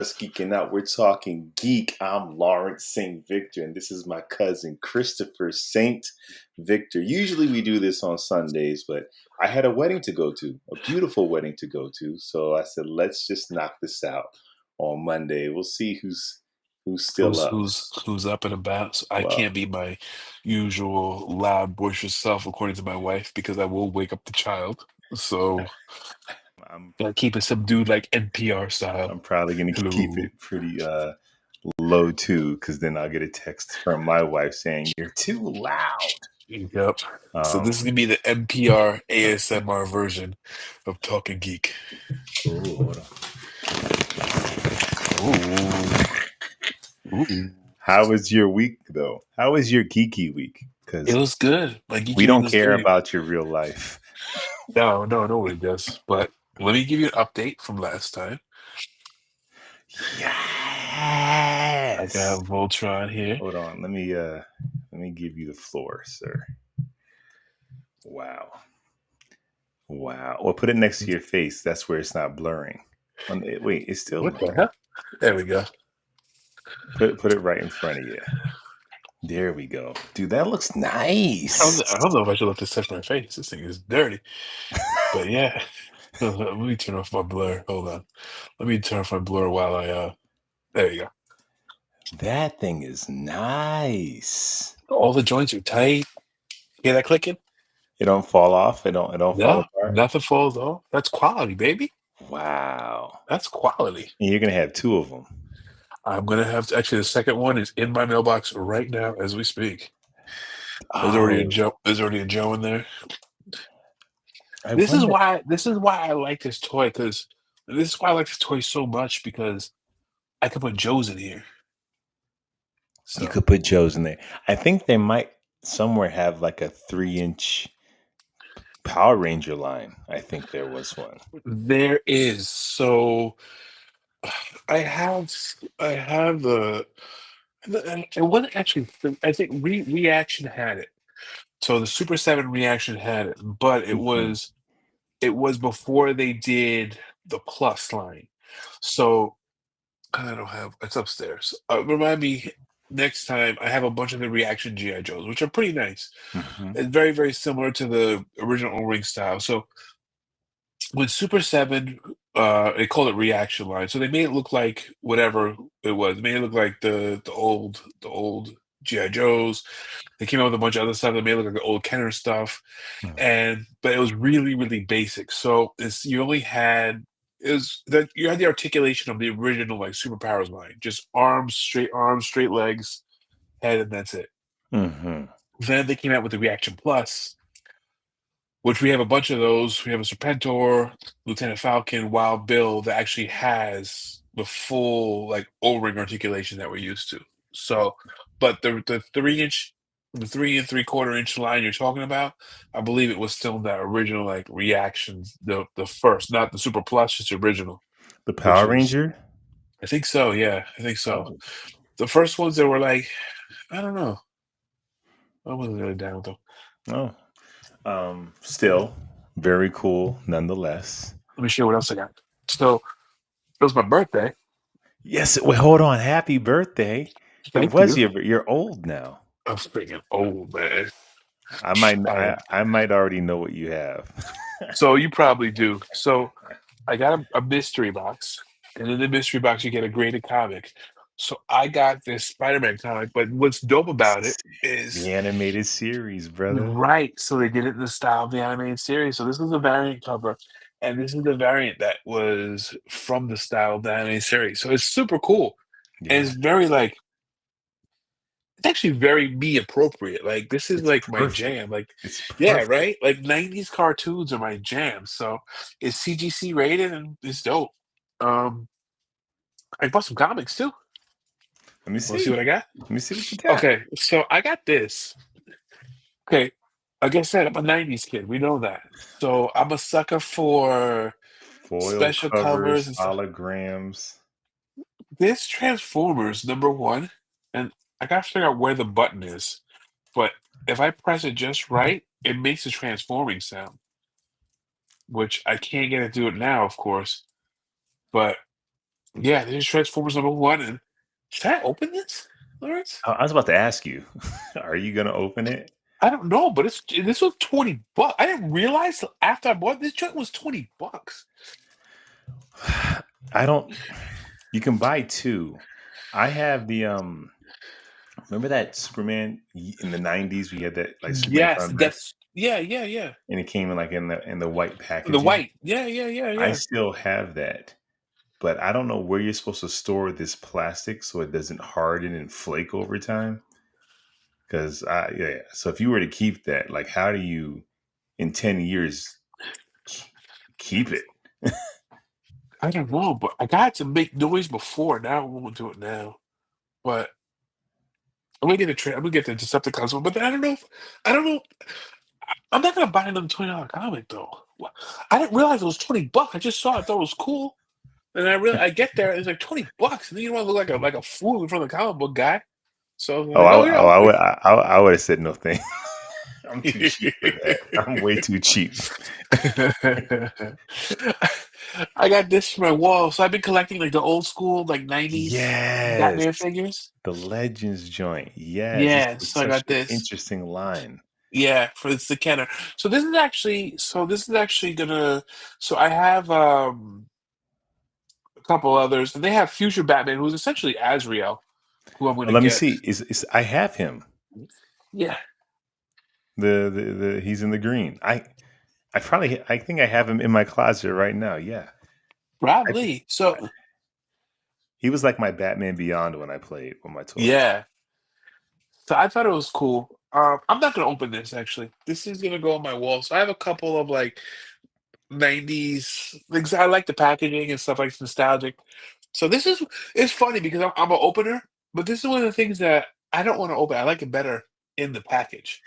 Just geeking out. We're talking geek. I'm Lawrence St. Victor, and this is my cousin Christopher St. Victor. Usually we do this on Sundays, but I had a wedding to go to, a beautiful wedding to go to. So I said, let's just knock this out on Monday. We'll see who's still who's up. who's who's up and about. So I Well, can't be my usual loud, boisterous self, according to my wife, because I will wake up the child. So I'm gotta keep it subdued, like NPR style. I'm probably gonna keep Hello. it pretty low too, because then I'll get a text from my wife saying you're too loud. Yep. So Um, this is gonna be the NPR ASMR version of Talking Geek. ooh, hold on. Ooh. Ooh. How was your week, though? How was your geeky week? It Because was good. My we geeky week don't was care great. about your real life. No, no, nobody does. But let me give you an update from last time. I Yes. got Voltron here. Hold on. Let me give you the floor, sir. Wow. Wow. Well, put it next to your face. That's where it's not blurring. Wait, it's still What the hell? There we go. put it right in front of you. There we go. Dude, that looks nice. I don't know if I should let this touch my face. This thing is dirty. But yeah. Let me turn off my blur. Hold on. Let me turn off my blur while there you go. That thing is nice. All the joints are tight. Hear that clicking? It don't fall off. It don't fall No, apart. nothing falls off. That's quality, baby. Wow. That's quality. And you're gonna have two of them. I'm gonna have to actually the second one is in my mailbox right now as we speak. There's already a Oh, Joe. There's already a Joe in there. I wonder. This is why I like this toy because this is why I like this toy so much because I can put Joes in here. You So could put Joe's in there. I think they might somewhere have like a 3-inch Power Ranger line. I think there was one. there is. So I have and it wasn't actually I think Reaction had it. So the Super 7 Reaction had it, but Mhm. it was before they did the Plus line. So I don't have it's upstairs. Remind me next time I have a bunch of the Reaction GI Joes, which are pretty nice. Mhm. It's very, very similar to the original O-ring style. So with Super 7, they called it Reaction Line. So they made it look like whatever it was. They made it look like the old GI Joes. They came out with a bunch of other stuff that made it look like the old Kenner stuff. Mm. And but it was really, really basic. So it's you only had is that you had the articulation of the original like superpowers line. Just arms, straight legs, head, and that's it. Mhm. Then they came out with the Reaction Plus, which we have a bunch of those. We have a Serpentor, Lieutenant Falcon, Wild Bill that actually has the full like O-ring articulation that we're used to. So, but the 3 inch, the 3 and 3/4 inch line you're talking about, I believe it was still that original like reactions, the first, not the Super Plus, just the original, The which Power is Ranger? I think so. Yeah, I think so. Oh. The first ones that were like, I don't know, I wasn't really down with them. Oh. Still very cool nonetheless. Let me show you what else I got. So it was my birthday. Yes, wait, hold on. Happy birthday. It Thank was you. you're old now. I'm freaking old, man. I I might already know what you have. so you probably do. So I got a mystery box, and in the mystery box you get a graded comic. So I got this Spider-Man comic, but what's dope about it The is animated series, brother. right. So they did it in the style of the animated series. So this is a variant cover, and this is the variant that was from the style of the animated series. So it's super cool, and Yeah. it's very like it's actually very me appropriate. Like this is It's like my perfect. jam. Like, It's yeah, perfect. right. Like '90s cartoons are my jam. So it's CGC rated and it's dope. Um, I bought some comics too. Let me Want to see see. what I got? Let me see what you got. Okay, so I got this. Okay, like I said, I'm a '90s kid. We know that. So I'm a sucker for Foil special covers covers, and stuff. holograms. This Transformers #1, and I gotta figure out where the button is. But if I press it just right, it makes a transforming sound. Which I can't get it to do it now, of course, but Yeah, this is Transformers #1, and should I open this, Lawrence? I was about to ask you, are you gonna open it? I don't know, but this was $20. I didn't realize after I bought this joint was $20. I don't. You can buy two. I have the Remember that Superman in the '90s? We had that like Superman Yes, front back, that's yeah, yeah, yeah. and it came in like in the white The packaging. white, yeah, yeah, yeah, I yeah. still have that, but I don't know where you're supposed to store this plastic so it doesn't harden and flake over time. Because yeah, so if you were to keep that, like, how do you in 10 years k- keep it? I don't know, but I got to make noise before. Now I won't do it now. But I'm gonna get the Decepticons one. But then I don't know. I'm not gonna buy another $20 comic though. I didn't realize it was $20. I just saw it, thought it was cool, and I get there, and it's like $20, and then you want to look like a fool in front of the comic book guy. So I'm Oh, like, oh yeah, I'll take I would have said no thing. I'm too cheap for that. I'm way it. too cheap. I got this for my wall, so I've been collecting like the old school like '90s Yes, Batman figures. the Legends joint. Yes, Yeah, it's so I such got an this. interesting line. Yeah, for it's the Kenner. So this is actually gonna. So I have a couple others, and they have Future Batman, who's essentially Azrael, who I'm gonna Let me get. see. Is I have him. Yeah, The he's in the green. I think I have him in my closet right now. Yeah. I, probably. So he was like my Batman Beyond when I played with my toys. yeah, so I thought it was cool. I'm not gonna open this actually. This is gonna go on my wall. So I have a couple of like '90s things. I like the packaging and stuff like it's nostalgic. So this is it's funny because I'm an opener, but this is one of the things that I don't want to open. I like it better in the package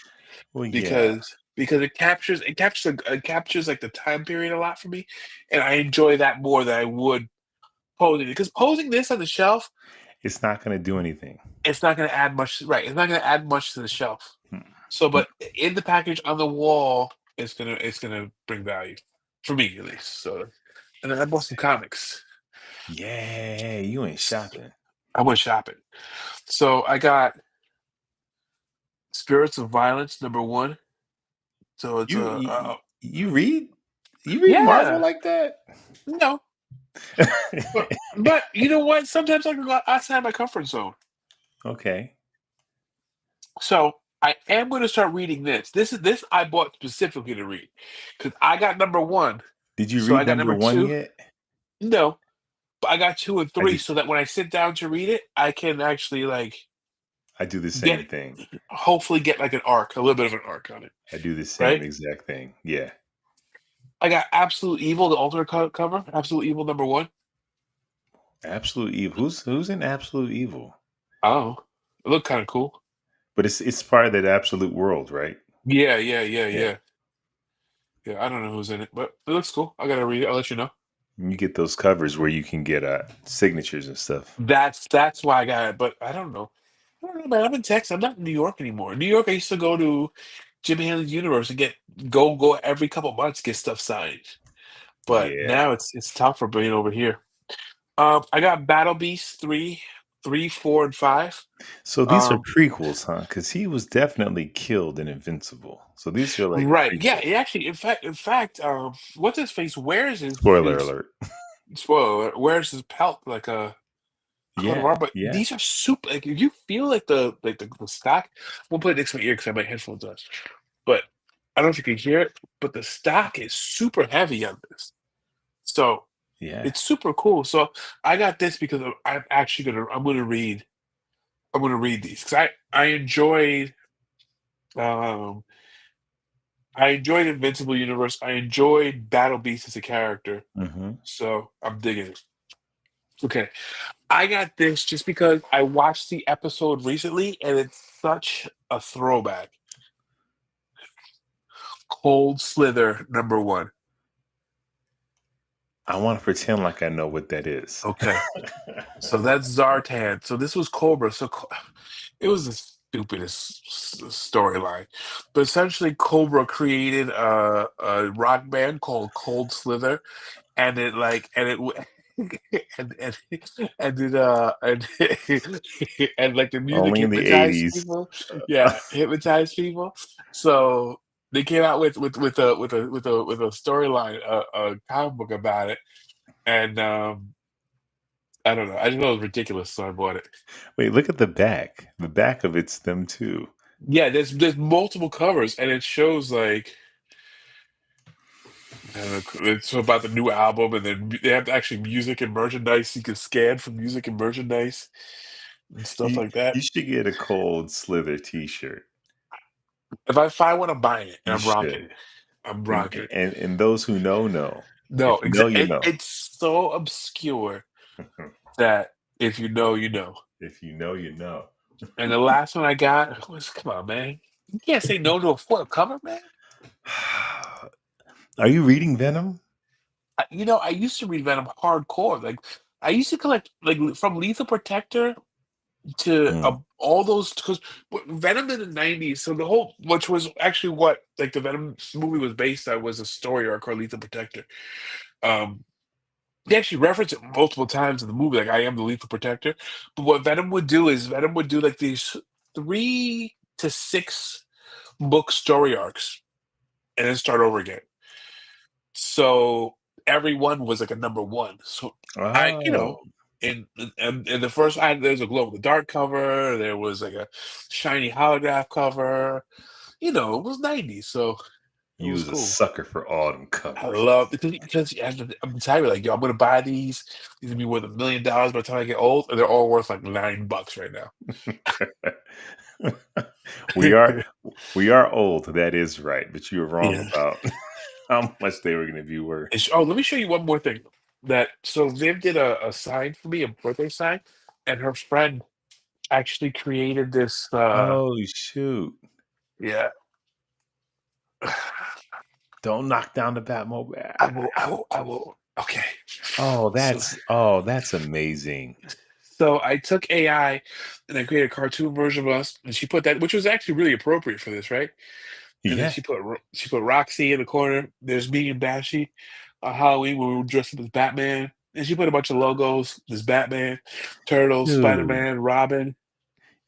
Well, yeah, because it captures like the time period a lot for me, and I enjoy that more than I would posing it. Because posing this on the shelf, it's not going to do anything. it's not going to add much. Right, it's not going to add much to the shelf. So, Hmm. but in the package on the wall, it's gonna bring value for me at least. So, and then I bought some comics. Yeah, you ain't shopping. I went shopping. So I got Spirits of Violence #1. So it's You a you, you read you read Marvel yeah, like that? no, but you know what? Sometimes I can go outside my comfort zone. Okay. So I am going to start reading this. This I bought specifically to read because I got #1. Did you So I read got number number one two. yet? No, but I got two and I three did. so that when I sit down to read it, I can actually like I do the same get thing. hopefully get like an arc, a little bit of an arc on it, I do the same right? exact thing. Yeah. I got Absolute Evil, the alternate cover, Absolute Evil #1. Absolute evil. Who's in absolute evil? Oh, it looked kind of cool. But it's part of that absolute world, right? Yeah, yeah, yeah, Yeah. yeah, yeah. I don't know who's in it, but it looks cool. I gotta read it. I'll let you know. And you get those covers where you can get signatures and stuff. That's why I got it, but I don't know. I don't know, man. I'm in Texas. I'm not in New York anymore. In New York, I used to go to Jimmy Haley's Universe and go every couple months get stuff signed. But Yeah. now it's tough for being over here. I got Battle Beast 3, 4, and 5. So these are Um, prequels, huh? Because he was definitely killed in Invincible. So these are like right. Yeah, prequels. it actually, in fact, what's his face wears Spoiler his alert. spoiler alert, wears his pelt like a coat of Yeah. armor, but Yeah. these are super like if you feel like the stock, we'll put it next to my ear because I have my headphones on. But I don't know if you can hear it, but the stock is super heavy on this. So Yeah. it's super cool. So I got this because I'm gonna read these because um I enjoyed Invincible Universe. I enjoyed Battle Beast as a character. Hmm. So I'm digging it. Okay. I got this just because I watched the episode recently and it's such a throwback. Cold Slither #1. I want to pretend like I know what that is. Okay. So that's Zartan. So this was Cobra. It was the stupidest storyline. But essentially Cobra created a rock band called Cold Slither and it and and then and like the music Only in the hypnotized 80s. people. Yeah, hypnotized people. So they came out with a storyline, a comic book about it, and I don't know. I just thought it was ridiculous, so I bought it. Wait, look at the back. The back of it's them too. Yeah, there's multiple covers, and it shows like I don't know, it's about the new album, and then they have actually music and merchandise. You can scan for music and merchandise and stuff You like that. you should get a Cold Slither T-shirt. If I find one, I'm buying it and You I'm rocking should. it. I'm rocking it. And those who know. No, If you know, you know. it's so obscure that if you know, you know. If you know, you know. And the last one I got was, come on, man. You can't say no to a foil cover, man. Are you reading Venom? I used to read Venom hardcore. Like, I used to collect, like, from Lethal Protector to Mm. all those, because Venom in the 90s, so the whole, which was actually what, like, the Venom movie was based on, was a story arc called Lethal Protector. Um, They actually reference it multiple times in the movie, like, "I am the lethal protector." But what Venom would do is Venom would do, like, these 3 to 6 book story arcs and then start over again. So, every one was, like, a number 1. So, I Oh, in the first I there's a glow in the dark cover, there was, like, a shiny holograph cover, it was '90s, so it you was was a cool. sucker for autumn I covers. love because I'm telling you, like, yo, I'm gonna buy these. These gonna be worth $1 million by the time I get old, and they're all worth like $9 right now. we are we are old, that is right, but you were wrong Yeah. about how much they were going to be worth. Let me show you one more thing. So Viv did a sign for me, a birthday sign, and her friend actually created this. Oh shoot! Yeah, Don't knock down the Batmobile. I will. I will. I will. Okay. So Oh, that's amazing. so I took AI and I created a cartoon version of us, and she put that, which was actually really appropriate for this, right? And then Yeah, she put Roxy in the corner. There's me and Bashy on Halloween when we were dressed up as Batman. And she put a bunch of logos. There's Batman, Turtles, dude, Spider-Man, Robin,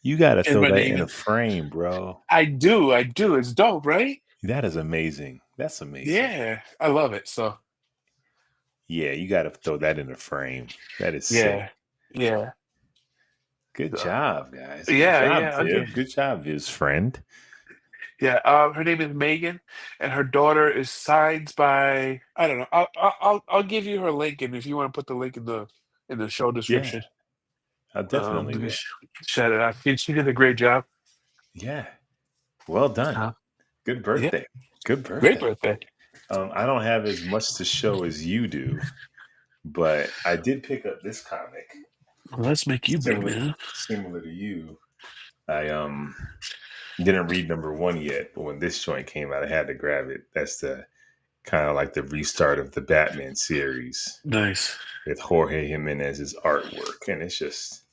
you got to and throw my that name in a in. frame, bro. I do. It's dope, right? That is amazing. That's amazing. Yeah, I love it. So Yeah, you got to throw that in a frame. That is sick. yeah, yeah, Good so, job, guys. Good yeah, job, yeah. Okay, Viv. Good job, Viv's friend. yeah. Her name is Megan, and her daughter is signed by. I don't know. I'll give you her link, and if you want to put the link in the show Yeah, description. I definitely Let will. shout it out. She did a great job. Yeah, well done. Uh, Good yeah, birthday. Good great birthday. birthday. I don't have as much to show as you do, but I did pick up this comic Well, let's make you bring similar me, huh? similar to you. I didn't read number one yet, but when this joint came out, I had to grab it. That's the kind of like the restart of the Batman series Nice. with Jorge Jimenez's artwork, and I just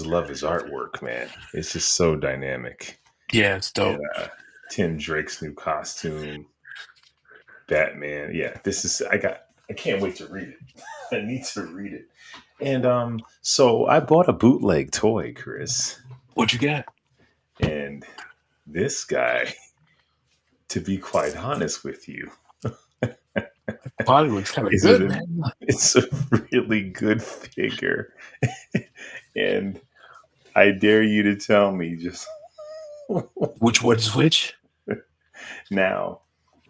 love his artwork, man. It's just so dynamic. Yeah, it's And dope. Tim Drake's new costume, Batman. Yeah, I can't wait to read it. I need to read it. And so I bought a bootleg toy, Chris. What you got? And this guy, to be quite honest with you, Body looks kind of is it good, a, man. it's a really good figure. And I dare you to tell me just Which one's which? now,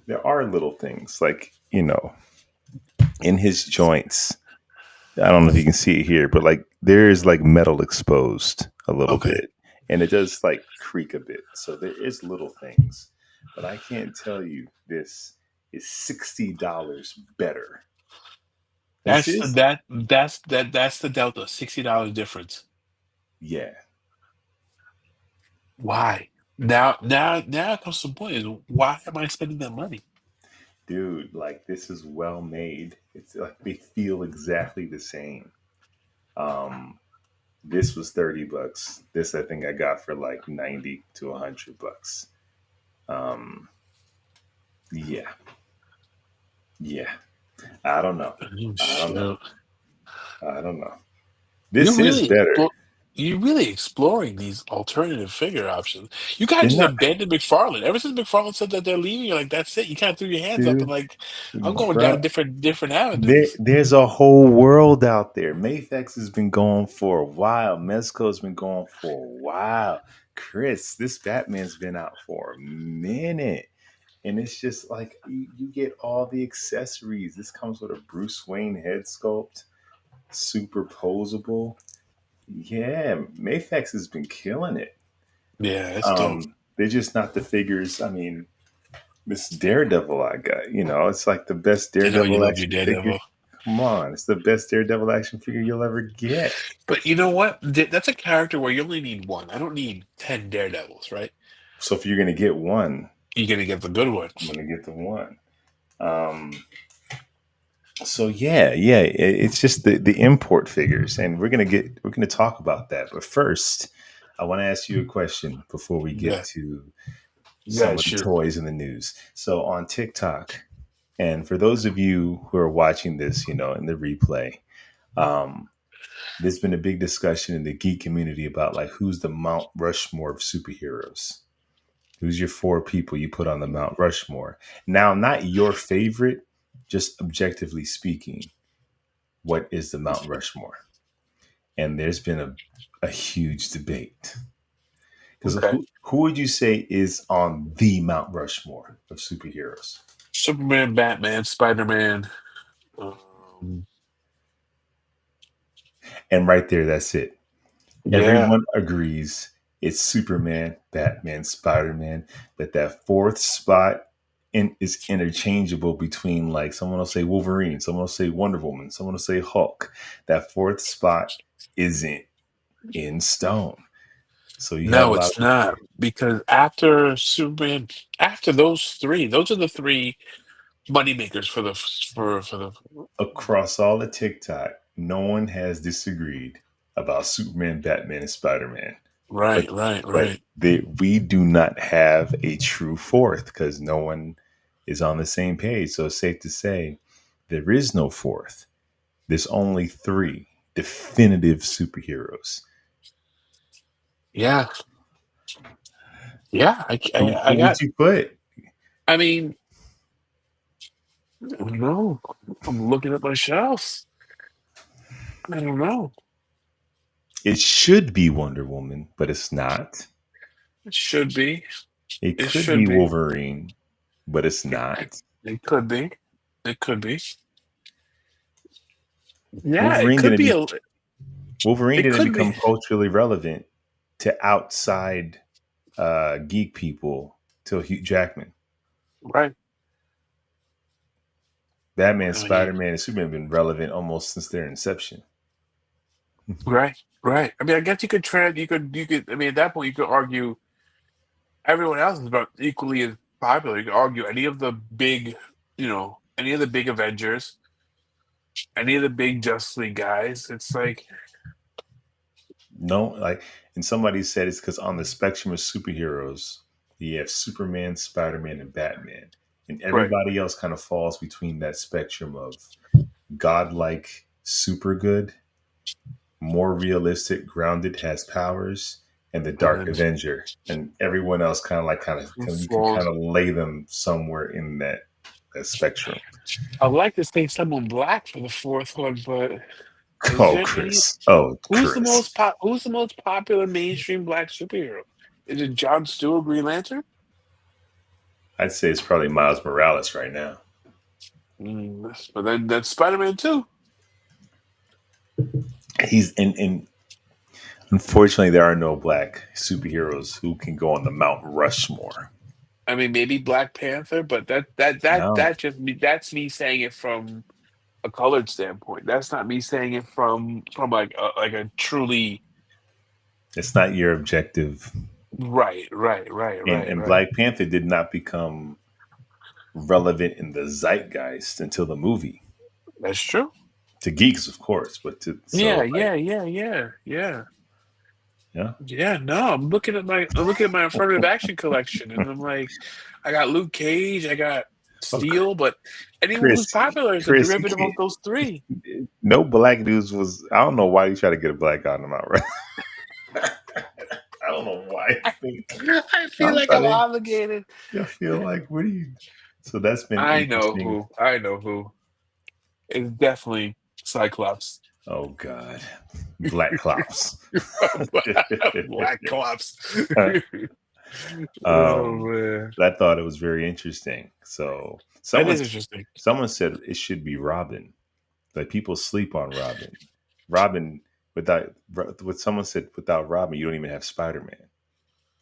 there are little things like, in his joints. I don't know if you can see it here, but like there is like metal exposed a little Okay, bit, and it does like creak a bit. So there is little things, but I can't tell you this is $60 better. This is that's the delta. $60 difference. yeah, Why? Now comes the point is why am I spending that money? dude. Like this is well made. It's like they feel exactly the same. Um, this was $30. This I think I got for like 90 to $100. Um, yeah, yeah. I don't know. Oh, I don't know. shoot. I don't know. You're This is really better. you're really exploring these alternative figure options. You They're guys just not, abandoned McFarlane. Ever since McFarlane said that they're leaving, you're like, that's it. You kind of threw your hands up and dude, like, I'm going down bro. different avenues. There's a whole world out there. Mayfax has been going for a while. Mezco's been going for a while. Chris, this Batman's been out for a minute. And it's just like you get all the accessories. This comes with a Bruce Wayne head sculpt, superposable. Yeah, Mayfax has been killing it. Yeah, it's dope. They're just not the figures. I mean, this Daredevil I got, it's like the best I know you Daredevil love your action figure. Daredevil. Come on, it's the best Daredevil action figure you'll ever get. But you know what? That's a character where you only need one. I don't need 10 Daredevils, right? So if you're gonna get one, You're gonna get the good I'm ones. gonna get the one. Um, so yeah, it's just the import figures, and we're gonna talk about that. But first, I want to ask you a question before we get Yeah. to Yeah, some of the shoot. toys in the news. So on TikTok, and for those of you who are watching this, in the replay, um, there's been a big discussion in the geek community about like who's the Mount Rushmore of superheroes. Who's your four people you put on the Mount Rushmore? Now, not your favorite, just objectively speaking, what is the Mount Rushmore? And there's been a huge debate. Because Okay. who would you say is on the Mount Rushmore of superheroes? Superman, Batman, Spider-Man. Um, And right there, that's it. yeah. Everyone agrees it's Superman, Batman, Spider Man, but that fourth spot is interchangeable between like someone will say Wolverine, someone will say Wonder Woman, someone will say Hulk. That fourth spot isn't in stone. So you have a No, lot it's not. Because after Superman, after those three, those are the three money makers for the across all the TikTok, no one has disagreed about Superman, Batman, and Spider Man. But right. we do not have a true fourth because no one is on the same page. So it's safe to say there is no fourth. There's only three definitive superheroes. Yeah. Yeah. Who I would got, you put? I mean, I don't know. I'm looking at my shelves. I don't know. It should be Wonder Woman, but it's not. It should be. It It could should be be. Wolverine, but it's It, not. it could be. It could be. Yeah, it Wolverine could didn't be be, a. Wolverine It didn't could become be. culturally relevant to outside geek people till Hugh Jackman. Right. Batman, I mean, Spider Man, and Superman have been relevant almost since their inception. right. Right. I mean, I guess you could trend. You could. I mean, at that point, you could argue everyone else is about equally as popular. You could argue any of the big, any of the big Avengers, any of the big Justice League guys. It's like, No, like, and somebody said it's because on the spectrum of superheroes, you have Superman, Spider Man, and Batman. And right. everybody else kind of falls between that spectrum of godlike, super good, more realistic, grounded, has powers, and the And Dark then Avenger. And everyone else you can kind falls. of lay them somewhere in that spectrum. I'd like to say someone black for the fourth one, but is Oh, there any? Chris. Oh, Chris. Who's the most popular mainstream black superhero? Is it John Stewart, Green Lantern? I'd say it's probably Miles Morales right now. But then that's Spider-Man too. He's in. Unfortunately, there are no black superheroes who can go on the Mount Rushmore. I mean, maybe Black Panther, but No, that's me saying it from a colored standpoint. That's not me saying it from like a truly it's not your objective. And right. Black Panther did not become relevant in the zeitgeist until the movie. That's true. To geeks, of course, but to Yeah, so like yeah. yeah. Yeah, no, I'm looking at my affirmative action collection, and I'm like, I got Luke Cage, I got Steel, but anyone who's Chris, popular is a Chris, you derivative can't. of those three. No black dudes was. I don't know why you try to get a black guy on them out, right? I don't know why. I, I feel I'm like I'm trying obligated. to. I feel like what do you? So that's been I know interesting. who. I know who. It's definitely Cyclops. Oh God, Black Clops. Black Clops. Oh um, man, but I thought it was very interesting. So that is interesting. someone said it should be Robin. Like people sleep on Robin. Robin without what someone said without Robin, you don't even have Spider Man.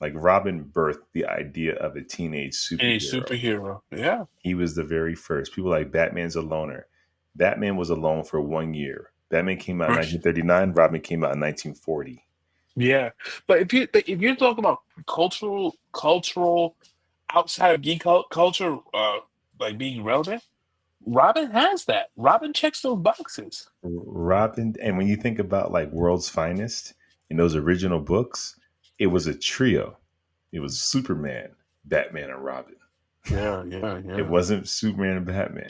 Like Robin birthed the idea of a teenage Any superhero. superhero, yeah, He was the very first. People like Batman's a loner. Batman was alone for 1 year. Batman came out in Right. 1939. Robin came out in 1940. Yeah. But if you talk about cultural outside of geek culture, like being relevant, Robin has that. Robin checks those boxes. Robin, and when you think about like World's Finest in those original books, it was a trio. It was Superman, Batman, and Robin. Yeah, yeah, It yeah, wasn't Superman and Batman.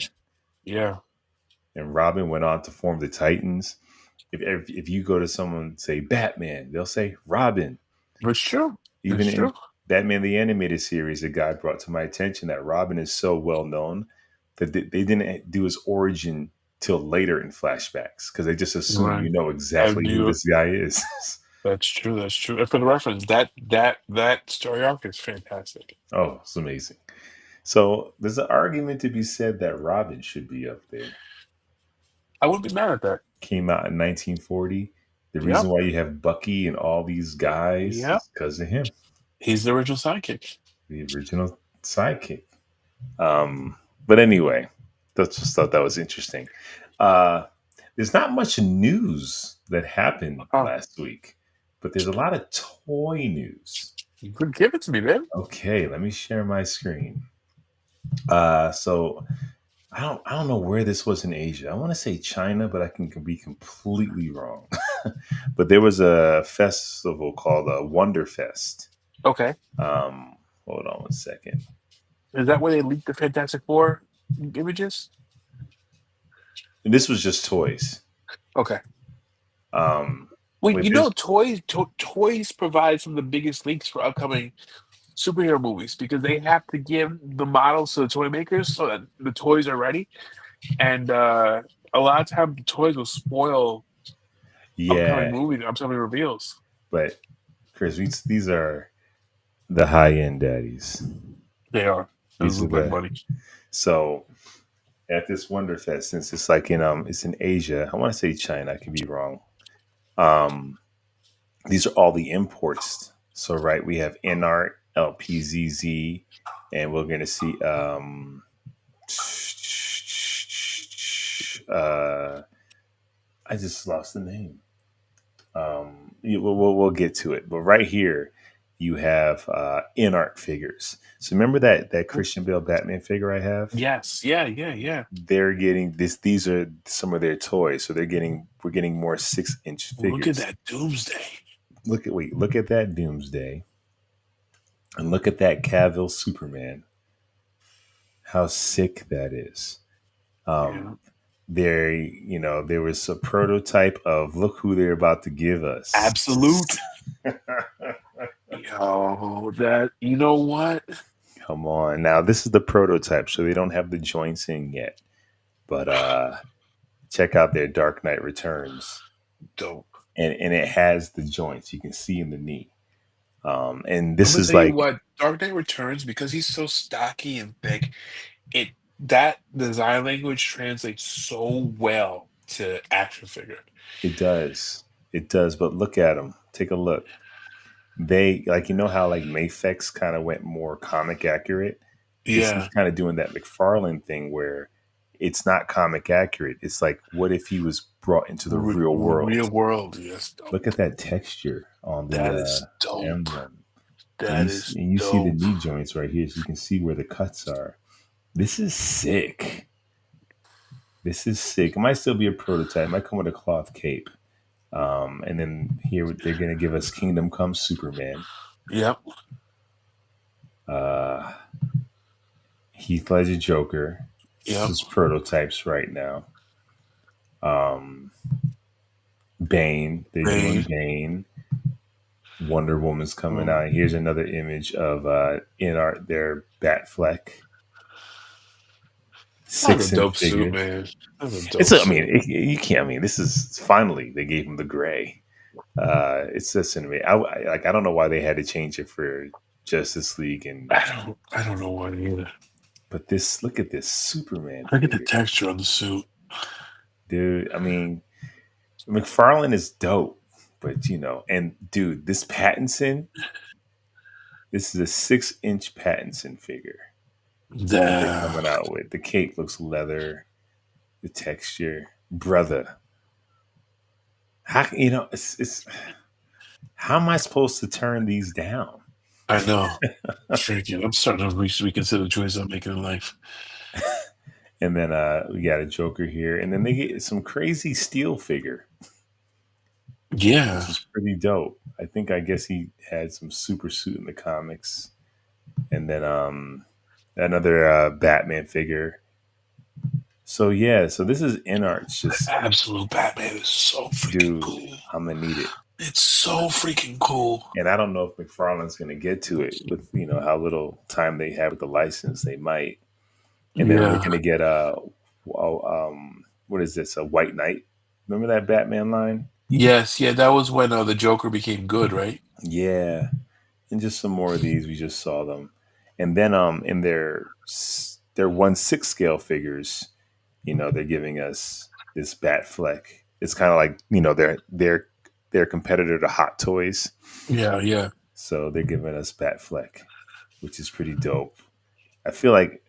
yeah. And Robin went on to form the Titans. If you go to someone say Batman, they'll say Robin. It's true. It's Even true. in Batman the Animated Series, a guy brought to my attention that Robin is so well known that they didn't do his origin till later in flashbacks because they just assume Right. you know I exactly who knew this guy is. that's true. That's true. And for the reference, that story arc is fantastic. Oh, it's amazing. So there's an argument to be said that Robin should be up there. I wouldn't be mad at that. Came out in 1940. The reason Yep. why you have Bucky and all these guys Yep. is because of him, He's the original sidekick. the original sidekick. Um, but anyway, that's just thought that was interesting. Uh, there's not much news that happened Oh, last week, but there's a lot of toy news. you could give it to me, babe. Okay, let me share my screen. So I don't know where this was in Asia. I want to say China, but I can be completely wrong. But there was a festival called WonderFest. Okay. Um, hold on one second. Is that where they leaked the Fantastic Four images? And this was just toys. Okay. Um, Well, but this, toys provide some of the biggest leaks for upcoming superhero movies because they have to give the models to the toy makers so that the toys are ready. And a lot of times the toys will spoil upcoming yeah, movies, upcoming reveals. but Chris, these are the high end daddies. They are. Those These are look like the money. so at this Wonderfest, since it's like in it's in Asia. I want to say China. I could be wrong. Um, these are all the imports. So right, we have NART, LPZZ, and we're gonna see uh I just lost the name. We'll get to it, but right here you have NART figures. So remember that Christian Bale Batman figure I have? Yes. Yeah. Yeah. Yeah. They're getting this. These are some of their toys. So we're getting more 6-inch Look at figures. that Doomsday. Look at that Doomsday, and look at that Cavill Superman. How sick that is. Yeah. Um, there was a prototype of look who they're about to give us. Absolute. Yo, that you know what? Come on, now this is the prototype, so they don't have the joints in yet. But check out their Dark Knight Returns, Dope. and it has the joints you can see in the knee. And I'm this gonna is tell you like what, Dark Knight Returns, because he's so stocky and thick, it that design language translates so well to action figure. it does, it does. But look at them. Take a look. They like how like Mafex kind of went more comic accurate. This is Yeah. kind of doing that McFarlane thing where it's not comic accurate. It's like what if he was brought into the real Real world? world, yes, dope. Look at that texture on the That is dope. emblem, That is and you see the dope. knee joints right here, so you can see where the cuts are. This is sick. This is sick. It might still be a prototype. It might come with a cloth cape. And then here they're gonna give us Kingdom Come Superman. Yep. Uh, Heath Ledger Joker. This Yep. is prototypes right now. Um, Bane. They're doing Bane. Bane. Wonder Woman's coming Mm. out. Here's another image of in art their Batfleck That's a 6-inch dope suit, figure. man. That's a It's dope I mean suit. you can't. I mean this is finally they gave him the gray. It's just in me. I don't know why they had to change it for Justice League and I don't know why either. but this look at this Superman Look at the figure, texture on the suit. dude. I mean McFarlane is dope, but and dude, this Pattinson. This is a 6-inch Pattinson figure that they're The coming out with. The cape looks leather. The texture, brother. How it's how am I supposed to turn these down? I know. Freaking, I'm starting to reconsider the choices I'm making in life. And then we got a Joker here, and then they get some crazy steel figure, which Yeah, is pretty dope. I guess he had some super suit in the comics, and then another Batman figure. So yeah, so this is in arts. Just absolute Batman is so freaking dude, cool. I'm gonna need it. It's so freaking cool. And I don't know if McFarlane's gonna get to it with how little time they have with the license. They might. And then we're Yeah. gonna get what is this? A White Knight? Remember that Batman line? Yes, yeah, that was when the Joker became good, right? Yeah, and just some more of these. We just saw them, and then in their 1/6 scale figures, they're giving us this Batfleck. It's kind of like their competitor to Hot Toys, Yeah, yeah. so they're giving us Batfleck, which is pretty dope. I feel like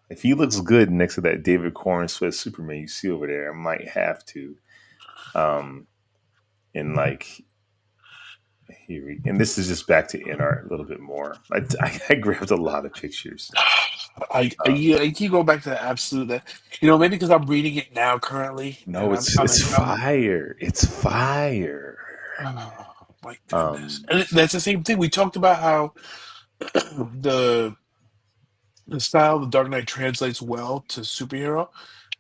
if he looks good next to that David Corn Swift Superman you see over there, I might have to. Um, and like and this is just back to in art a little bit more. I grabbed a lot of pictures. Yeah, I keep going back to the absolute that maybe because I'm reading it now currently, and No, I'm it's I'm it's I'm fire. It's fire. oh my goodness, Um, and that's the same thing we talked about how the the style of the Dark Knight translates well to superhero.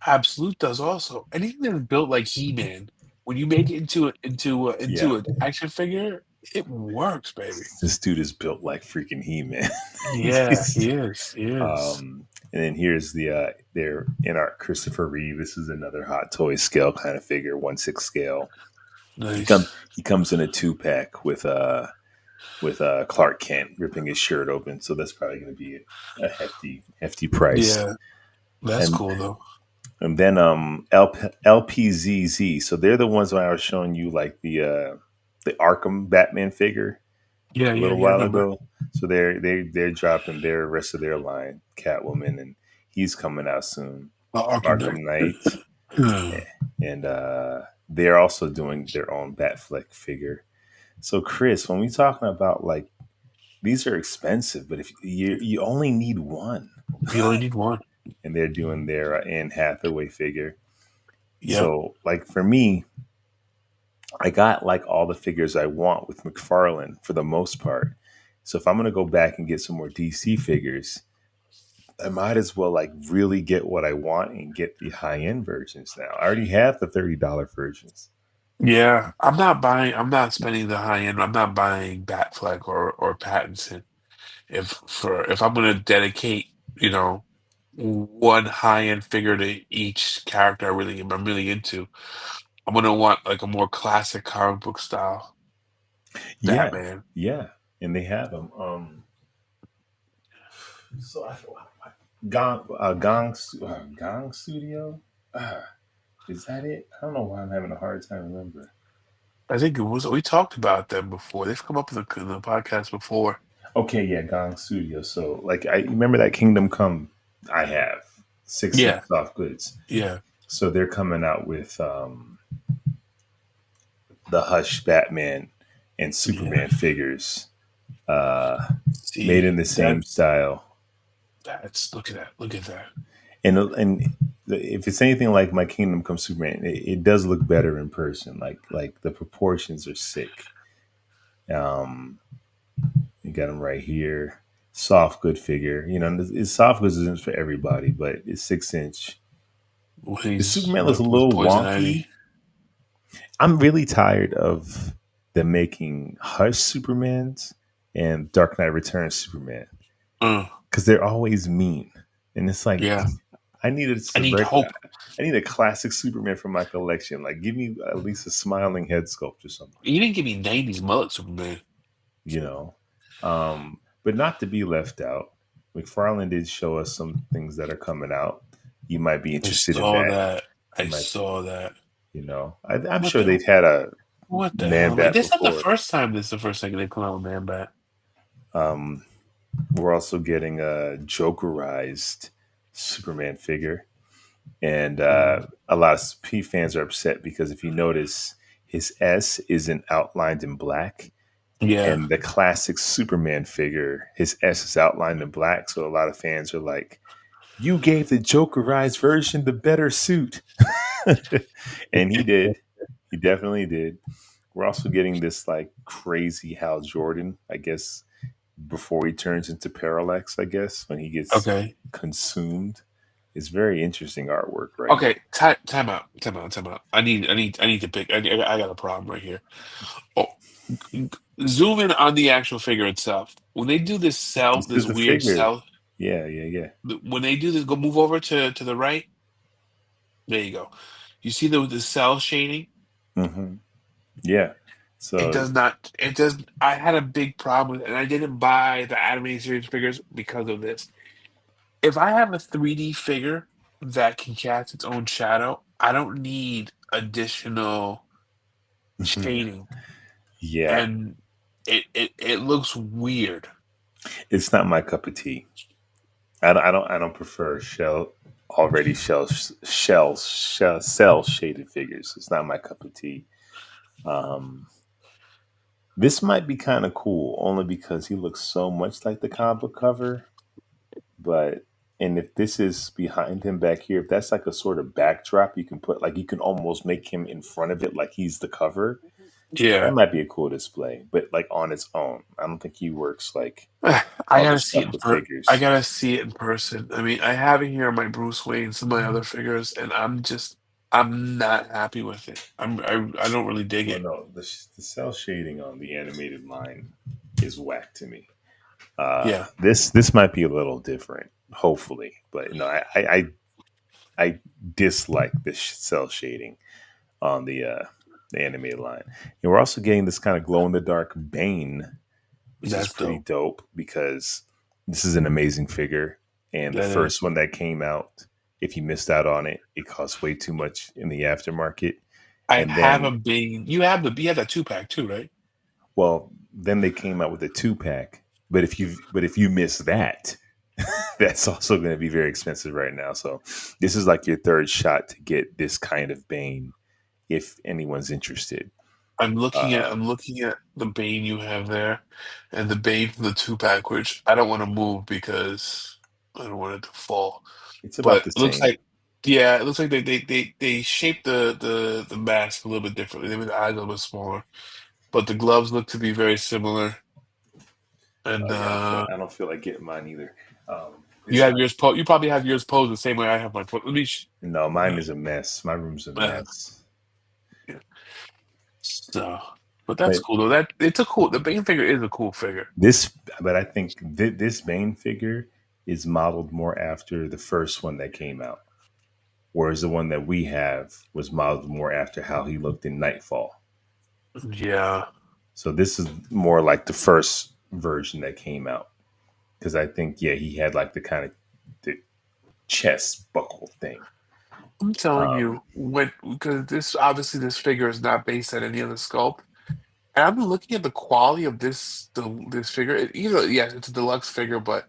Absolute does also. Anything that's built like He-Man, when you make it yeah, into an action figure, it works, baby. this dude is built like freaking He-Man. Yeah, he is. He is. And then here's their in art Christopher Reeve. This is another Hot Toy scale kind of figure, 1/6 scale. Nice. He comes in a 2-pack with Clark Kent ripping his shirt open. So that's probably going to be a hefty price. Yeah, that's And cool though. then LPZZ. So they're the ones when I was showing you like the Arkham Batman figure Yeah, a yeah, little yeah. I while remember. ago. So they're dropping their rest of their line, Catwoman, and he's coming out soon. Arkham Knight. Arkham Knight, Hmm. and they're also doing their own Batfleck figure. So Chris, when we talking about like these are expensive, but if you only need one, You only need one. and they're doing their Anne Hathaway figure. Yep. So like for me, I got like all the figures I want with McFarlane for the most part. So if I'm gonna go back and get some more DC figures, I might as well like really get what I want and get the high end versions now. I already have the $30 versions. Yeah. I'm not buying. I'm not spending the high end. I'm not buying Batfleck or Pattinson. If I'm gonna dedicate, one high end figure to each character I'm really into, I'm gonna want like a more classic comic book style Yeah, Batman. yeah, and they have them. So Gong Studio. Uh, is that it? I don't know why I'm having a hard time remember. I think it was we talked about them before. They've come up in the podcast before. Okay, yeah, Gong Studio. So like I remember that Kingdom Come. I have 6-inch Yeah, soft goods. yeah, So they're coming out with the Hush Batman and yeah. Superman figures, uh, made See in the that same style. that's look at that. Look at that. And if it's anything like my Kingdom Come Superman, it does look better in person. Like the proportions are sick. Um, you got them right here. soft good figure. You know, it's soft goods isn't for everybody, but it's 6 inch. The He's Superman looks a with little poison ivy. wonky. I'm really tired of them making Hush Supermans and Dark Knight Returns Superman Uh, because they're always mean, and it's like yeah, I need I need regular. hope. I need a classic Superman for my collection. Like, give me at least a smiling head sculpt or something. You didn't give me '90s mullet Superman. You know, but not to be left out. McFarlane did show us some things that are coming out. You might be I interested in saw that. that. You I might, saw that. I'm What sure the they've had a what the Man hell? Like Bat this not the before. first time. This is the first time they've come out with Man Bat. Um, we're also getting a Jokerized Superman figure, and Mm. a lot of P fans are upset because if you notice, his S isn't outlined in black, Yeah. and the classic Superman figure, his S is outlined in black. So a lot of fans are like, "You gave the Jokerized version the better suit," and he did. He definitely did. We're also getting this like crazy Hal Jordan, I guess, before he turns into Parallax, I guess, when he gets Okay. consumed. It's very interesting artwork right Okay. here. Time out. Time out. Time out. I need to pick. I got a problem right here. Oh, zoom in on the actual figure itself. When they do this cell, This this is the weird figure. cell. Yeah, yeah, yeah. When they do this, go move over to the right. There you go. You see the cell shading? hmm Yeah. It So does not. It does. I had a big problem with it, and I didn't buy the animated series figures because of this. If I have a 3D figure that can cast its own shadow, I don't need additional shading, yeah, and it looks weird. it's not my cup of tea. I don't prefer shell cell shaded figures. It's not my cup of tea. Um, this might be kind of cool only because he looks so much like the comic book cover. But and if this is behind him back here, if that's like a sort of backdrop, you can put like you can almost make him in front of it like he's the cover. That Yeah, might be a cool display, but like on its own. I don't think he works like I other gotta see it stuff in with I figures. gotta see it in person. I mean, I have it here on my Bruce Wayne, some of my other figures, and I'm not happy with it. I don't really dig Well, it. no, the cell shading on the animated line is whack to me. Yeah, This might be a little different, hopefully, but no, I dislike this cell shading on the animated line. And we're also getting this kind of glow in the dark Bane, which is that's pretty dope. dope because this is an amazing figure. And the That first is. one that came out, if you missed out on it, it cost way too much in the aftermarket. I And have a then, big. You have that 2 pack too, right? well, then they came out with a 2 pack. But if you miss that, that's also going to be very expensive right now. So this is like your third shot to get this kind of Bane if anyone's interested. I'm looking at the Bane you have there, and the Bane from the 2 pack, which I don't want to move because I don't want it to fall. It's about But the it looks same. like, yeah, it looks like they shaped the mask a little bit differently. They made the eyes a little bit smaller, but the gloves look to be very similar. And Yeah, I don't feel like getting mine either. you This have might yours po you probably have yours posed the same way I have mine posed. Let me. no, mine Uh, is a mess. My room's a uh, mess. yeah. So, but that's But cool though. It's a cool. The Bane figure is a cool figure. this, but I think this Bane figure is modeled more after the first one that came out, whereas the one that we have was modeled more after how he looked in Nightfall. Yeah. So this is more like the first version that came out because I think yeah he had like the kind of the chest buckle thing. I'm telling Um, you, when because this obviously this figure is not based on any other sculpt, and I've been looking at the quality of this figure. Either yes, it's a deluxe figure, but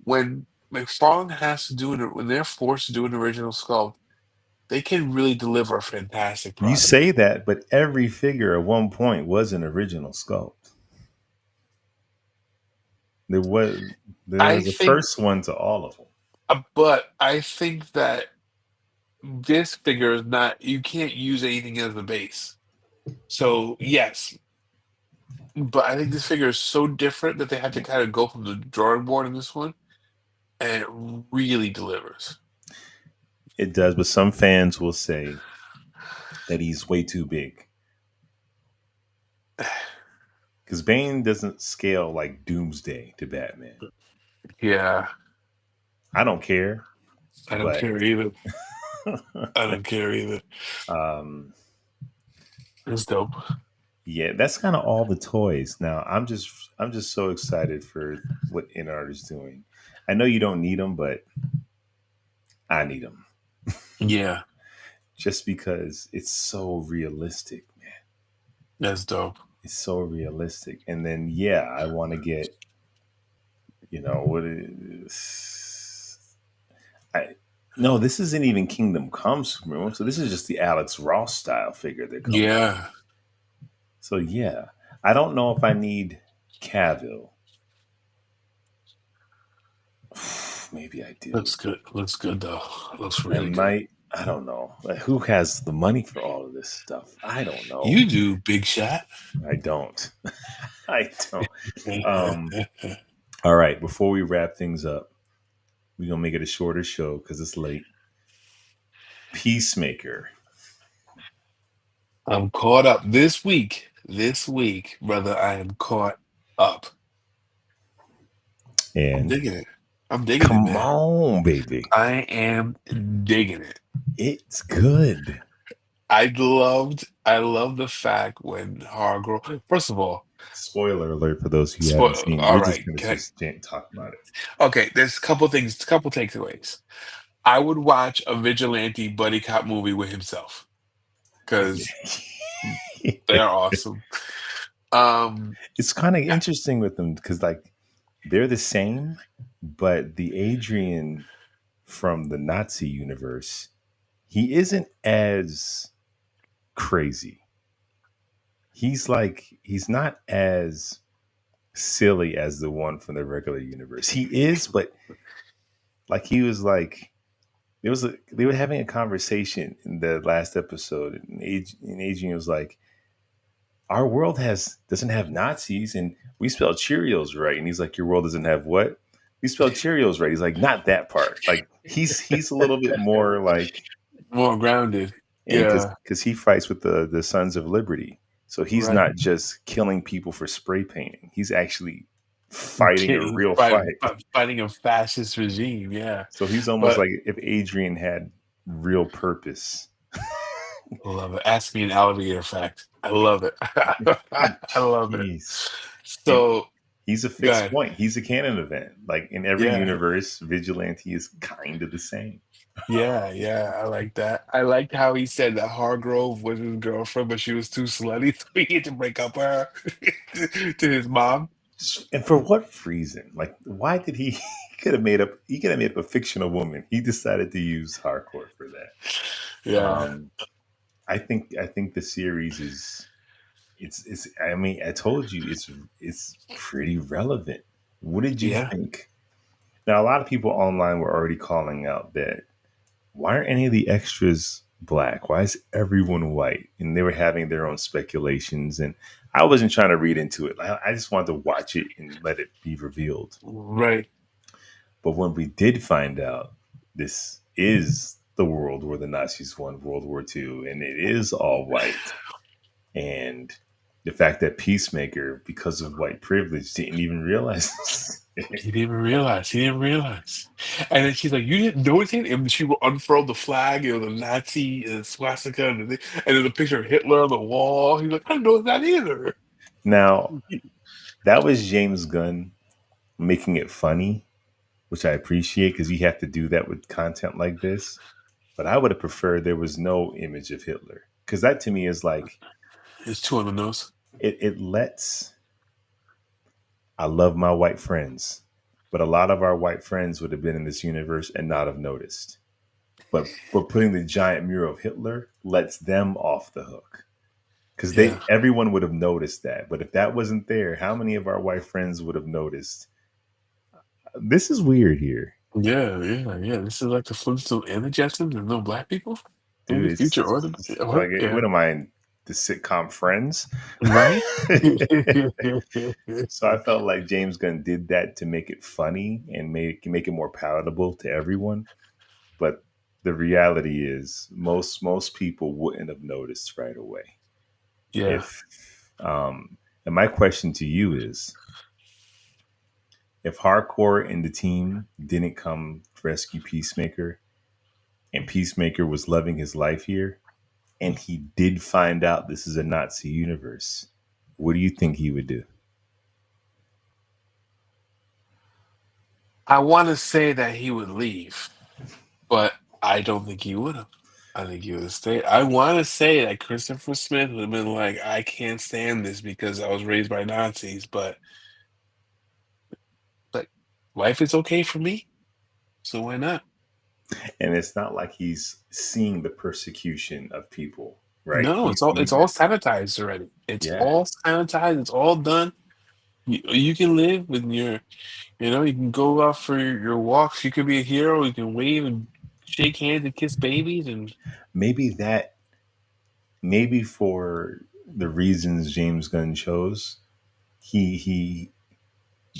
when McFarlane has to do it, when they're forced to do an original sculpt, they can really deliver a fantastic you product. say that, but every figure at one point was an original sculpt. There was there I was a think, first one to all of them. but I think that this figure is not. You can't use anything as the base. So yes, but I think this figure is so different that they had to kind of go from the drawing board in this one, and it really delivers. It does, but some fans will say that he's way too big because Bane doesn't scale like Doomsday to Batman. Yeah, I don't care, I don't but care either. I don't care either. um, It's dope. yeah, that's kind of all the toys. Now I'm just so excited for what InArt is doing. I know you don't need them, but I need them Yeah, just because it's so realistic. that's dope. It's so realistic. And then yeah, I want to get what is I no, this isn't even Kingdom Come Superman. So this is just the Alex Ross style figure they're coming out with. Yeah, So yeah, I don't know if I need Cavill. Maybe I do. looks good. Looks good though. Looks I really good. might. I don't know. Like, who has the money for all of this stuff? I don't know. You do, big shot. I don't. I don't. Um. All right. Before we wrap things up, we're gonna make it a shorter show because it's late. Peacemaker. I'm caught up this week. This week, brother, I am caught up. I'm And digging it. I'm digging it, come man. on, baby. I am digging it. It's good. I love the fact when Hargrove. First of all, Spoiler alert for those who haven't seen. all We're just right. gonna Okay, just talk about it. okay. There's a couple things, a couple takeaways. I would watch a vigilante buddy cop movie with himself because they're awesome. Um, It's kind of I- interesting with them because like they're the same, but the Adrian from the Nazi universe, he isn't as crazy. He's not as silly as the one from the regular universe. He is, but like he was like they were having a conversation in the last episode, and Adrian was like, "Our world doesn't have Nazis, and we spell Cheerios right." And he's like, "Your world doesn't have what? We spell Cheerios right." He's like, "Not that part." Like he's a little bit more like, More grounded. and Yeah, because he fights with the Sons of Liberty, so he's right. not just killing people for spray painting. He's actually fighting a real Fighting a fascist regime. Yeah, So he's almost but like if Adrian had real purpose. I love it. Ask me an alligator fact. I love it. I love it. Jeez. And So, he's a fixed good. point. He's a canon event. Like in every Yeah, universe, Vigilante is kind of the same. yeah, yeah. I like that. I liked how he said that Hargrove was his girlfriend, but she was too slutty, so he had to break up with her to his mom. And for what reason? Like, why did he? He could have made up a fictional woman. He decided to use hardcore for that. Yeah, Um, I think the series is it's. I mean, I told you it's pretty relevant. What did you yeah. think? Now, a lot of people online were already calling out that why aren't any of the extras black? Why is everyone white? And they were having their own speculations. And I wasn't trying to read into it. I just wanted to watch it and let it be revealed. Right. But when we did find out this is the world where the Nazis won World War II and it is all white, and the fact that Peacemaker, because of white privilege, didn't even realize. He didn't even realize. He didn't realize. And then she's like, "You didn't know anything?" And she will unfurl the flag, the Nazi swastika, and then the picture of Hitler on the wall. He's like, "I didn't know that either." Now, that was James Gunn making it funny, which I appreciate because you have to do that with content like this. But I would have preferred there was no image of Hitler because that to me is like It's two on the nose. it lets. I love my white friends, but a lot of our white friends would have been in this universe and not have noticed. But putting the giant mural of Hitler lets them off the hook because Yeah. everyone would have noticed that. But if that wasn't there, how many of our white friends would have noticed? This is weird here, Yeah, yeah, yeah. This is like the Flintstones and the Jetsons. There's no black people in the dude. future or Like, yeah. what am I in? the sitcom Friends. Right? So I felt like James Gunn did that to make it funny and make it more palatable to everyone. But the reality is, most people wouldn't have noticed right away. Yeah. If and my question to you is, if Hardcore and the team didn't come to rescue Peacemaker, and Peacemaker was loving his life here, and he did find out this is a Nazi universe, what do you think he would do? I want to say that he would leave, but I don't think he would have. I think he would have stayed. I want to say that Christopher Smith would have been like, I can't stand this because I was raised by Nazis, but life is okay for me, so why not? And it's not like he's seeing the persecution of people, right? No, it's all sanitized already. It's Yeah, all sanitized. It's all done. You can live with your, you can go out for your walks. You can be a hero. You can wave and shake hands and kiss babies and maybe that, maybe for the reasons James Gunn chose, he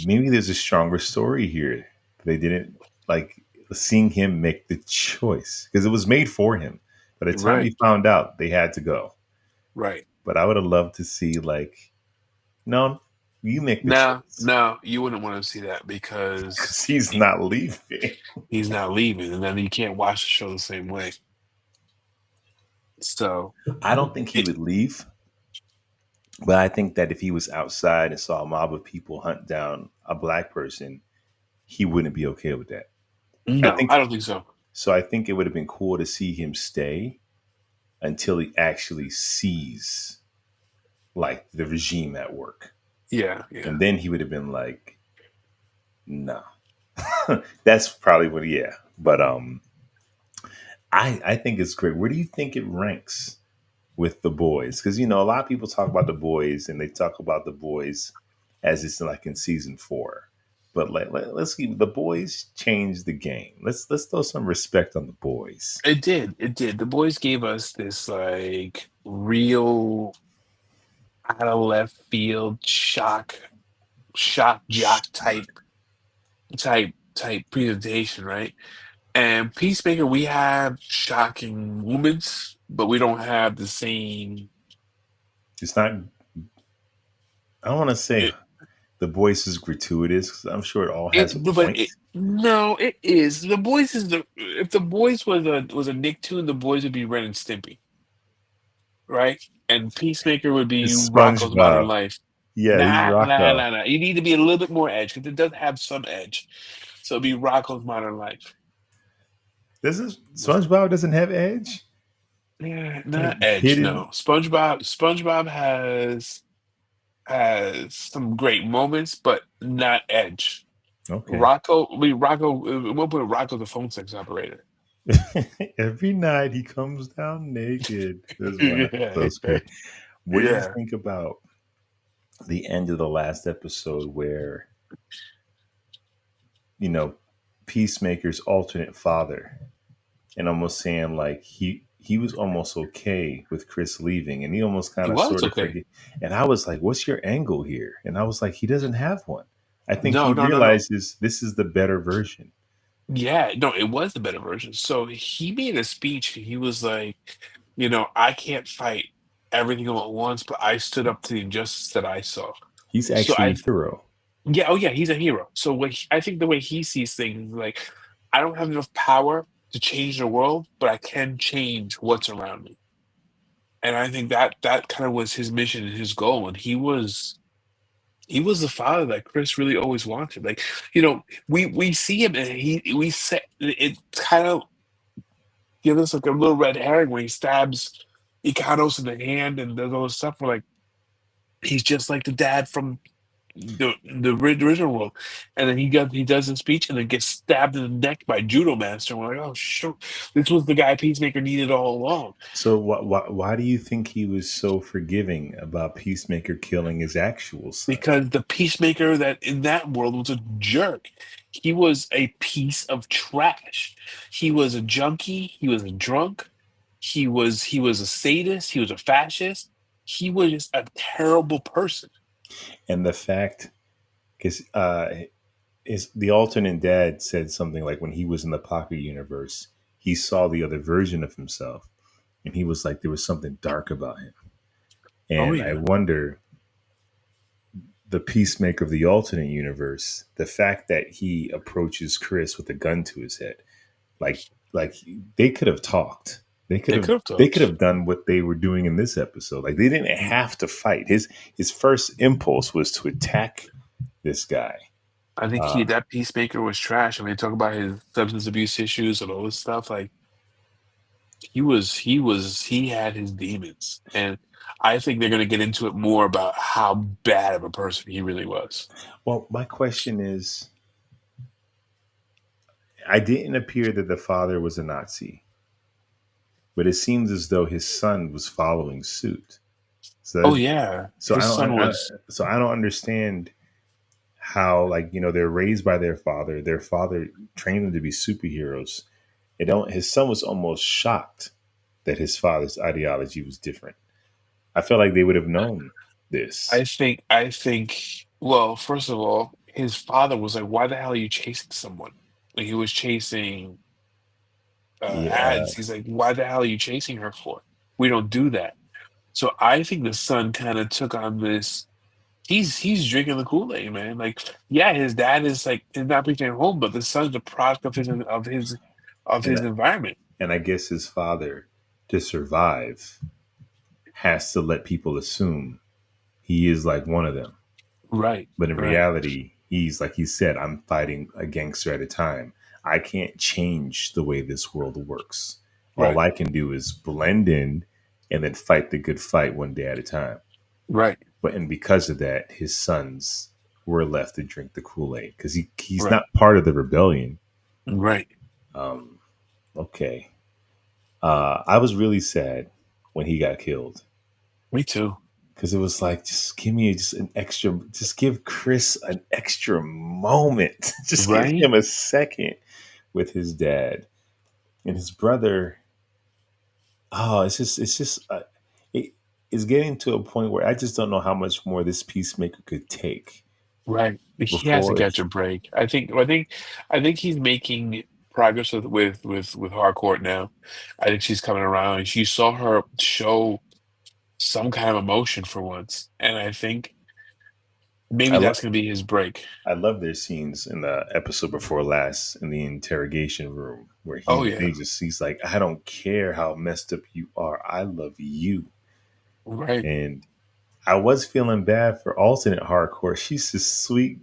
maybe there's a stronger story here. They didn't like seeing him make the choice because it was made for him. By the time he right, found out, they had to go. right. But I would have loved to see like, no, you make the No, choice no, you wouldn't want to see that because because he's not leaving. he's not leaving, and then you can't watch the show the same way. So I don't think he it, would leave, but I think that if he was outside and saw a mob of people hunt down a black person, he wouldn't be okay with that. I no, think I don't think so. so. I think it would have been cool to see him stay until he actually sees like the regime at work. Yeah, yeah. And then he would have been like, no. That's probably what yeah. But I think it's great. Where do you think it ranks with the boys? Because you know, a lot of people talk about the boys and they talk about the boys as it's like in season four. But let's keep the boys change the game. Let's throw some respect on the boys. It did. It did. The boys gave us this like real out of left field shock jock type presentation, right? And Peacemaker, we have shocking moments, but we don't have the same. It's not. I don't want to say It, the boys is gratuitous 'cause I'm sure it all has a but point. no, it is the boys is the if the boys was a Nicktoon, the boys would be Ren and Stimpy, right? And Peacemaker would be It's Rocco's Modern SpongeBob. Life. Yeah, he's Nah, nah, Rocco. nah, nah. You need to be a little bit more edge because it does have some edge. So it'd be Rocco's Modern Life. This is SpongeBob doesn't have edge. Yeah, not Like edge. hidden. No, SpongeBob has some great moments, but not edge. Okay. Rocco. At one point, Rocco's a phone sex operator. Every night he comes down naked. That's one Yeah, that's great. What do you yeah. think about the end of the last episode where, you know, Peacemaker's alternate father and almost saying like he was almost okay with Chris leaving and he almost He kind of was sort of okay. forget. And I was like, what's your angle here? And I was like, he doesn't have one. I think No, he no, no, no. realizes this is the better version. Yeah, no, it was the better version. So he made a speech. He was like, I can't fight everything all at once, but I stood up to the injustice that I saw. He's So actually a hero. yeah, oh yeah, he's a hero. So I think the way he sees things is like, I don't have enough power to change the world, but I can change what's around me. And I think that kind of was his mission and his goal. And he was the father that Chris really always wanted. Like, we see him and we say it kind of gives us like a little red herring when he stabs Ikanos in the hand and does all this stuff. We're like, he's just like the dad from the original world. And then he does his speech and then gets stabbed in the neck by Judo Master. And we're like, oh sure, this was the guy Peacemaker needed all along. So why do you think he was so forgiving about Peacemaker killing his actual son? Because the Peacemaker that in that world was a jerk. He was a piece of trash. He was a junkie. He was a drunk. He was a sadist. He was a fascist. he was just a terrible person. And the fact, because is the alternate dad said something like when he was in the Pocket universe, he saw the other version of himself, and he was like there was something dark about him. Oh And I yeah, wonder the Peacemaker of the alternate universe, the fact that he approaches Chris with a gun to his head, like like they could have talked. They could they have could have they could talked. have done what they were doing in this episode. Like they didn't have to fight. His first impulse was to attack this guy. I think Uh, that Peacemaker was trash. I mean, talk about his substance abuse issues and all this stuff. Like he had his demons, and I think they're gonna get into it more about how bad of a person he really was. well, my question is, I didn't appear that the father was a Nazi, but it seems as though his son was following suit. So Oh that, yeah, so his son was I don't understand how like they're raised by their father. Their father trained them to be superheroes. It don't. His son was almost shocked that his father's ideology was different. I felt like they would have known this. I think well, first of all, his father was like, why the hell are you chasing someone? Like he was chasing Yeah, ads. He's like, why the hell are you chasing her for? We don't do that. So I think the son kind of took on this. He's drinking the Kool-Aid, man. Like, yeah, his dad is not preaching at home, but the son's the product of and his environment. I guess his father, to survive, has to let people assume he is like one of them. Right, But in right, reality, he's like he said, I'm fighting a gangster at a time. I can't change the way this world works. All right, I can do is blend in and then fight the good fight one day at a time. right, But and because of that, his sons were left to drink the Kool Aid because he's right, not part of the rebellion. right. Um, okay, I was really sad when he got killed Me too. because it was like just give me just an extra, just give Chris an extra moment, just give Right, him a second with his dad and his brother. Oh, it is getting to a point where I just don't know how much more this peacemaker could take right. He has to before catch a break. I think he's making progress with Harcourt now. I think she's coming around. You saw her show some kind of emotion for once, and I think I maybe love that's gonna be his break. I love their scenes in the episode before last in the interrogation room where Oh yeah, he's like, I don't care how messed up you are, I love you. right. And I was feeling bad for alternate hardcore. She's a sweet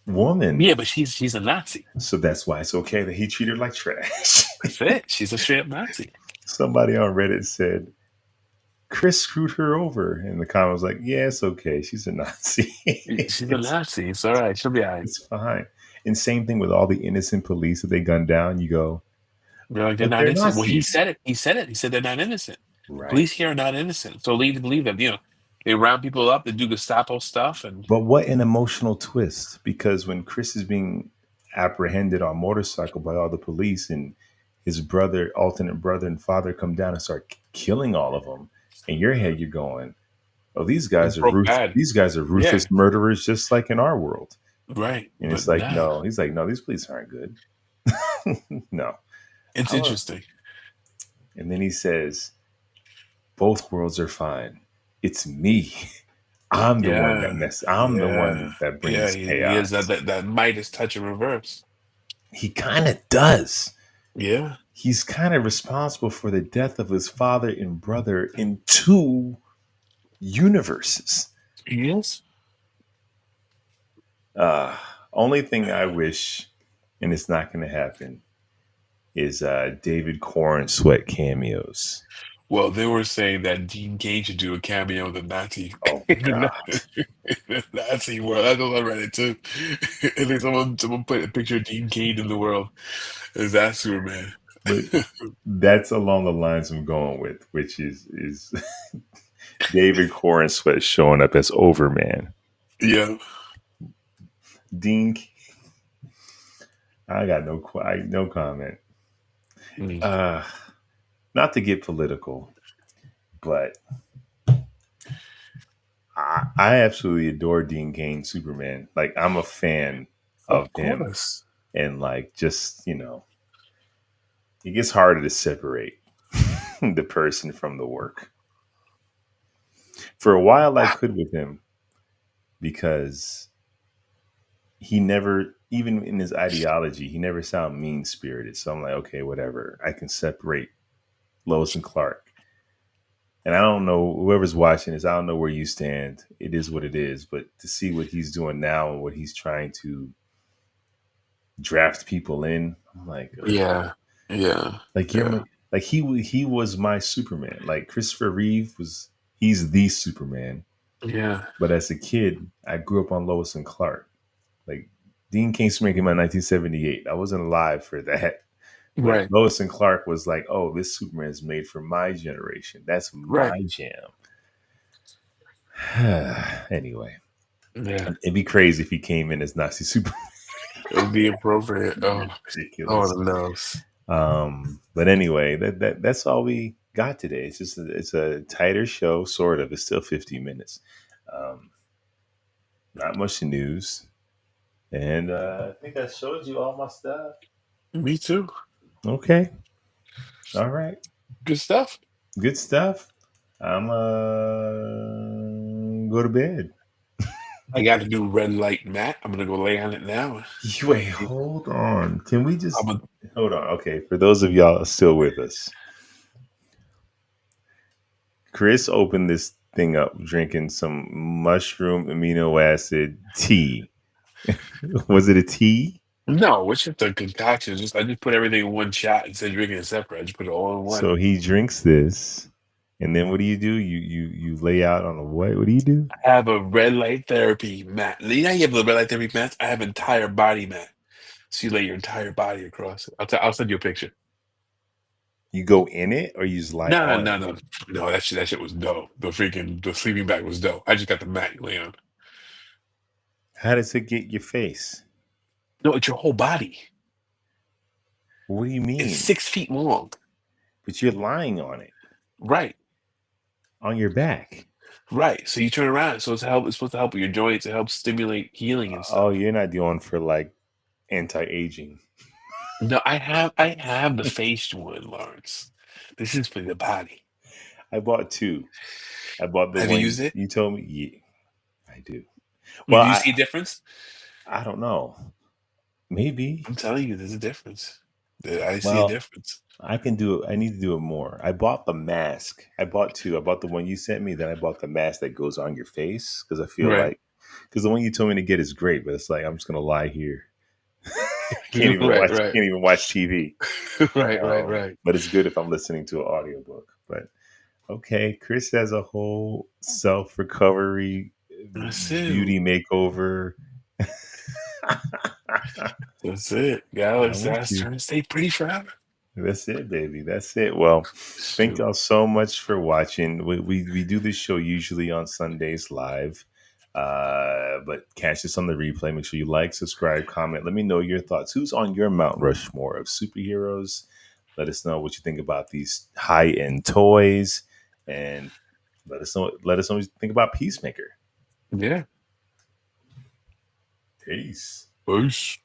woman. Yeah, but she's a Nazi. So that's why it's okay that he treated her like trash. That's it. She's a straight up Nazi. Somebody on Reddit said Chris screwed her over. And the comment was like, yeah, it's okay. She's a Nazi. She's a Nazi. It's all right. She'll be all right. It's fine. And same thing with all the innocent police that they gunned down. You go, They're like they're but not they're innocent. Well, he Nazis. said it. He said it. He said they're not innocent. The Right. police here are not innocent. So lead to believe that they round people up, they do Gestapo stuff, and But what an emotional twist. Because when Chris is being apprehended on motorcycle by all the police and his brother, alternate brother and father come down and start killing all of them, in your head you're going, oh, it broke bad. these guys are Yeah, ruthless murderers just like in our world. right. And But it's like, nah, no. He's like, no, these police aren't good. No. it's I interesting. And then he says, both worlds are fine. It's me. Yeah, I'm the yeah, one that yeah. brings He is chaos. that Midas touch in reverse. He kind of does. Yeah, He's kind of responsible for the death of his father and brother in two universes. he is. Uh, Only thing I wish, and it's not going to happen, is David Corn sweat cameos. Well, they were saying that Dean Gage should do a cameo in the Nazi, Oh in God! the Nazi world. I know I read it too. I think someone put a picture of Dean Gage in the world as that Superman. But that's along the lines I'm going with, which is David Corn sweat showing up as Overman. Yeah. Dean, I got no comment. Mm. Uh, Not to get political, but I absolutely adore Dean Cain Superman. Like I'm a fan of Of him, course. and like just it gets harder to separate the person from the work. For a while, I could with him because he never, even in his ideology, he never sounded mean spirited. So I'm like, okay, whatever. I can separate Lois and Clark. And I don't know whoever's watching this. I don't know where you stand. It is what it is. But to see what he's doing now and what he's trying to draft people in, I'm like, ugh. Yeah. Yeah. Like you're Yeah. my, like he was my Superman. Like Christopher Reeve was, he's the Superman. Yeah. But as a kid, I grew up on Lois and Clark. Like Dean King Superman came out in 1978. I wasn't alive for that. But Right. Lois and Clark was like, oh, this Superman is made for my generation. That's Right. my jam. Anyway, Yeah. it'd be crazy if he came in as Nazi Superman. It would be appropriate. Oh, oh, Ridiculous. the nose. But anyway, that's all we got today. It's just it's a tighter show, sort of. It's still 50 minutes. Um, not much news, and I think I showed you all my stuff. Me too. Okay, all right, Good stuff. good stuff. I'm go to bed. I got a new red light mat. I'm gonna go lay on it now. Wait, hold on. Can we I'm just a, hold on? Okay, for those of y'all still with us, Chris opened this thing up drinking some mushroom amino acid tea. Was it a tea? no, it's just a concoction. I just put everything in one shot instead of drinking it separate. I just put it all in one. So he drinks this, and then what do? You lay out on a what? What do you do? I have a red light therapy mat. You know, you have the red light therapy mats. I have entire body mat. So you lay your entire body across it. I'll send you a picture. You go in it, or you just lie No, on no, it? no, no. That shit was dope. The sleeping bag was dope. I just got the mat you lay on. How does it get your face? No, it's your whole body. What do you It's mean? 6 feet long. But you're lying on it, Right, on your back. right. So you turn around. So it's supposed to help with your joints. It helps stimulate healing and Oh, stuff. you're not doing for like anti-aging. No, I have the face one, Lawrence. This is for the body. I bought two. I bought the Have you one used it? you told me. Yeah, I do. Do Well, you see a difference? I don't know. Maybe. I'm telling you, there's a difference. I see a Well, difference. I can do it. I need to do it more. I bought the mask. I bought two. I bought the one you sent me. Then I bought the mask that goes on your face because I feel Right. like because the one you told me to get is great, but it's like I'm just gonna lie here. Can't even Right, watch. right. Can't even watch TV. Right, right, right. But it's good if I'm listening to an audiobook. But okay, Chris has a whole self recovery That's it. beauty makeover. That's it. Gotta I'm with you. trying to stay pretty forever. That's it, baby. That's it. Well, thank Shoot. y'all so much for watching. We do this show usually on Sundays live, but catch us on the replay. Make sure you like, subscribe, comment. Let me know your thoughts. Who's on your Mount Rushmore of superheroes? Let us know what you think about these high end toys, and let us know what you think about Peacemaker. Yeah. Peace. Peace.